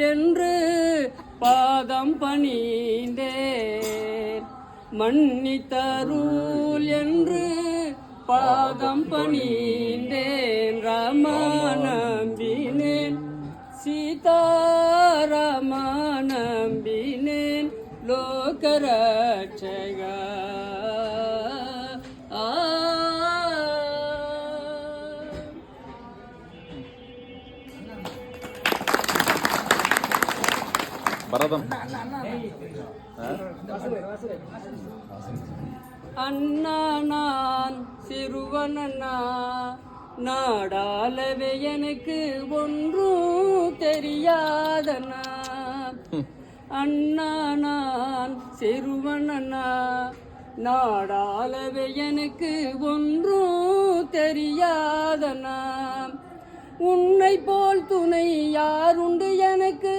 என்று பாதம் பணிந்தேன், மன்னித்தருள் என்று பாதம் பணிந்தேன். ராமா நம்பினேன், சீதாராமா நம்பினேன், லோகரட்சகா. பரதம் அண்ணா நான் சிறுவனண்ணா, நாடாளவே எனக்கு ஒன்றும் தெரியாதண்ணா. அண்ணா நான் சிறுவனண்ணா, நாடாளவே எனக்கு ஒன்றும் தெரியாதண்ணா. உன்னை போல் துணை யாருண்டு எனக்கு?